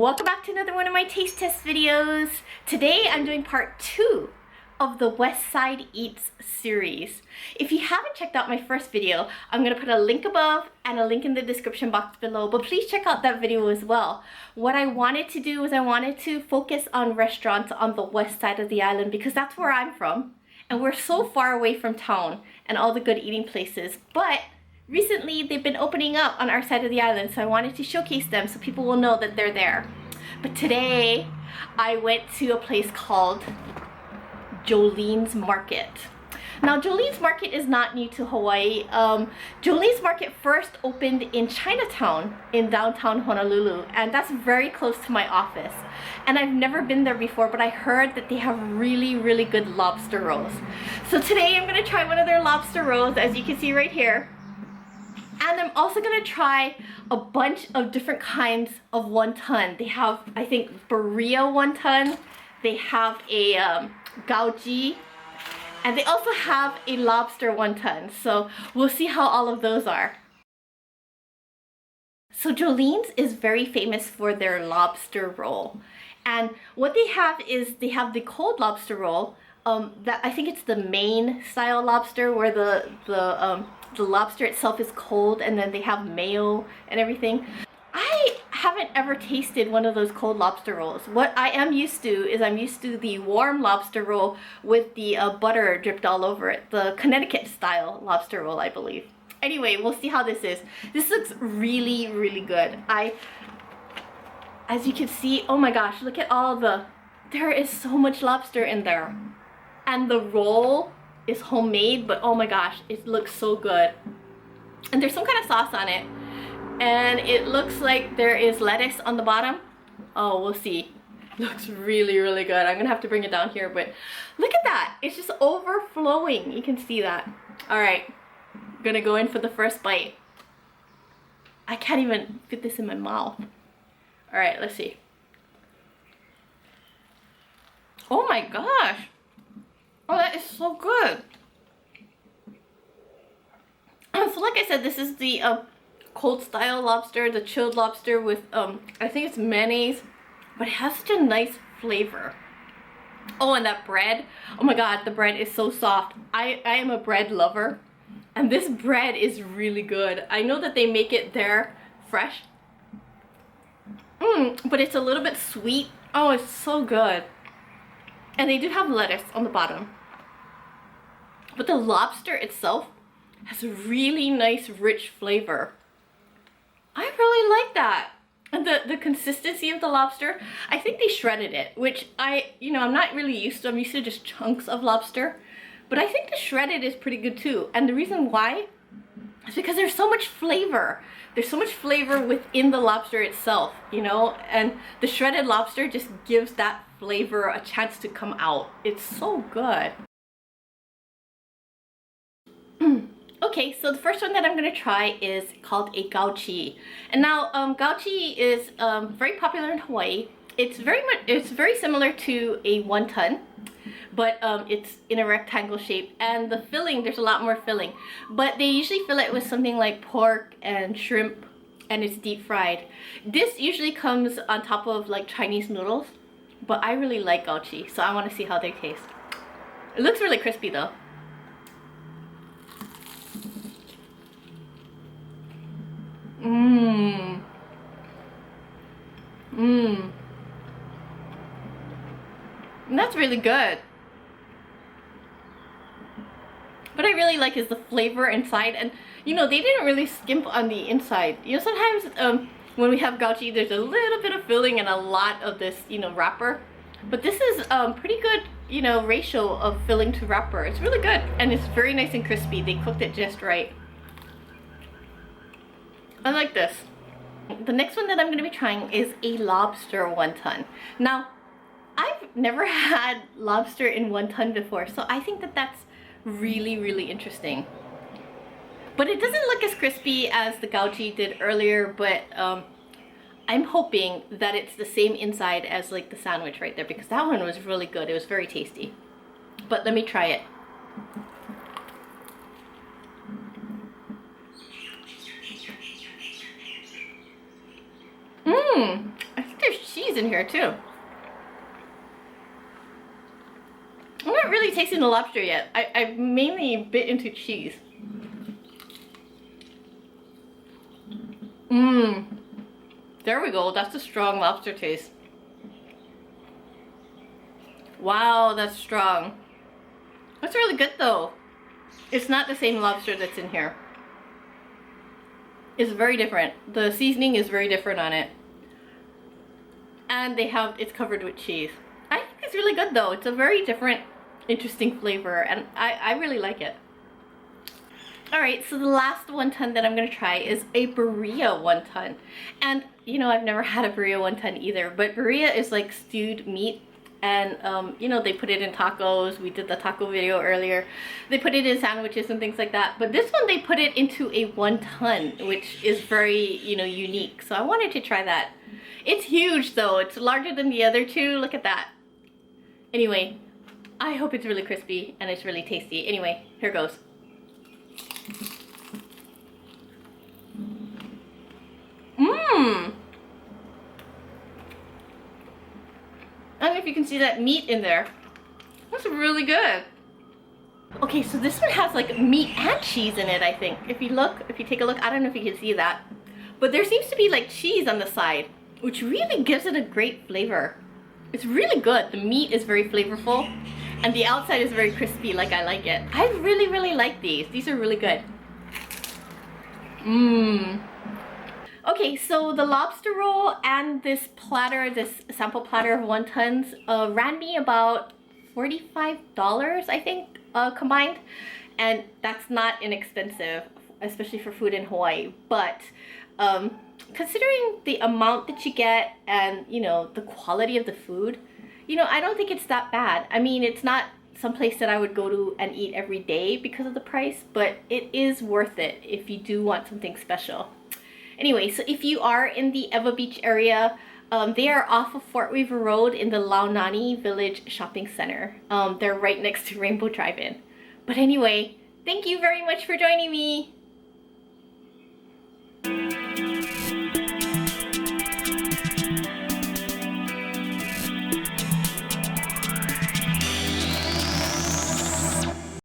Welcome back to another one of my taste test videos. Today I'm doing part 2 of the West Side Eats series. If you haven't checked out my first video, I'm going to put a link above and a link in the description box below, but please check out that video as well. What I wanted to do was I wanted to focus on restaurants on the west side of the island because that's where I'm from and we're so far away from town and all the good eating places, but recently they've been opening up on our side of the island, so I wanted to showcase them so people will know that they're there. But today I went to a place called Jolene's Market. Now Jolene's Market is not new to Hawaii. Jolene's Market first opened in Chinatown in downtown Honolulu, and that's very close to my office. And I've never been there before, but I heard that they have really good lobster rolls. So today I'm going to try one of their lobster rolls, as you can see right here. And I'm also going to try a bunch of different kinds of wonton. They have, I think, Birria wonton. They have a gauji. And they also have a lobster wonton. So we'll see how all of those are. So Jolene's is very famous for their lobster roll. And what they have is they have the cold lobster roll. That I think it's the Maine style lobster where the lobster itself is cold and then they have mayo and everything. I haven't ever tasted one of those cold lobster rolls. What I am used to is I'm used to the warm lobster roll with the butter dripped all over it. The Connecticut style lobster roll, I believe. Anyway, we'll see how this is. This looks really good. As you can see, oh my gosh, look at all there is so much lobster in there. And the roll is homemade, but oh my gosh, it looks so good. And there's some kind of sauce on it. And it looks like there is lettuce on the bottom. Oh, we'll see. Looks really good. I'm gonna have to bring it down here, but look at that. It's just overflowing. You can see that. All right, I'm gonna go in for the first bite. I can't even fit this in my mouth. All right, let's see. Oh my gosh. Oh, that is so good. So like I said, this is the cold style lobster, the chilled lobster with, I think it's mayonnaise, but it has such a nice flavor. Oh, and that bread. Oh my god, the bread is so soft. I am a bread lover, and this bread is really good. I know that they make it there fresh, but it's a little bit sweet. Oh, it's so good. And they do have lettuce on the bottom. But the lobster itself has a really nice rich flavor. I really like that. And the consistency of the lobster, I think they shredded it, which I'm not really used to. I'm used to just chunks of lobster. But I think the shredded is pretty good too. And the reason why is because there's so much flavor. There's so much flavor within the lobster itself, and the shredded lobster just gives that flavor a chance to come out. It's so good. Okay, so the first one that I'm going to try is called a gauji. And now gauji is very popular in Hawaii. It's very similar to a wonton, but it's in a rectangle shape, and the filling, there's a lot more filling. But they usually fill it with something like pork and shrimp, and it's deep fried. This usually comes on top of like Chinese noodles, but I really like gauji, so I want to see how they taste. It looks really crispy though. And that's really good. What I really like is the flavor inside, and they didn't really skimp on the inside. Sometimes when we have gauji, there's a little bit of filling and a lot of this, wrapper. But this is pretty good, ratio of filling to wrapper. It's really good, and it's very nice and crispy. They cooked it just right. I like this. The next one that I'm going to be trying is a lobster wonton. Now, I've never had lobster in wonton before, so I think that that's really interesting. But it doesn't look as crispy as the gauji did earlier, but I'm hoping that it's the same inside as like the sandwich right there, because that one was really good. It was very tasty. But let me try it. I think there's cheese in here too. I'm not really tasting the lobster yet. I mainly bit into cheese. Mmm. There we go. That's a strong lobster taste. Wow, that's strong. That's really good though. It's not the same lobster that's in here. It's very different. The seasoning is very different on it. And it's covered with cheese. I think it's really good though. It's a very different, interesting flavor, and I really like it. Alright, so the last wonton that I'm going to try is a Birria wonton. And, you know, I've never had a Birria wonton either, but Birria is like stewed meat. And, you know, they put it in tacos. We did the taco video earlier. They put it in sandwiches and things like that. But this one, they put it into a wonton, which is very, you know, unique. So I wanted to try that. It's huge, though. It's larger than the other two. Look at that. Anyway, I hope it's really crispy and it's really tasty. Anyway, here goes. Mmm. I don't know if you can see that meat in there. That's really good. Okay, so this one has like meat and cheese in it, I think. If you take a look, I don't know if you can see that. But there seems to be like cheese on the side, which really gives it a great flavor. It's really good. The meat is very flavorful and the outside is very crispy like I like it. I really, really like these. These are really good. Mmm. Okay, so the lobster roll and this platter, this sample platter of wontons, ran me about $45, I think, combined. And that's not inexpensive, especially for food in Hawaii. But considering the amount that you get and, you know, the quality of the food, you know, I don't think it's that bad. I mean, it's not someplace that I would go to and eat every day because of the price, but it is worth it if you do want something special. Anyway, so if you are in the Ewa Beach area, they are off of Fort Weaver Road in the Launani Village Shopping Center. They're right next to Rainbow Drive-In. But anyway, thank you very much for joining me.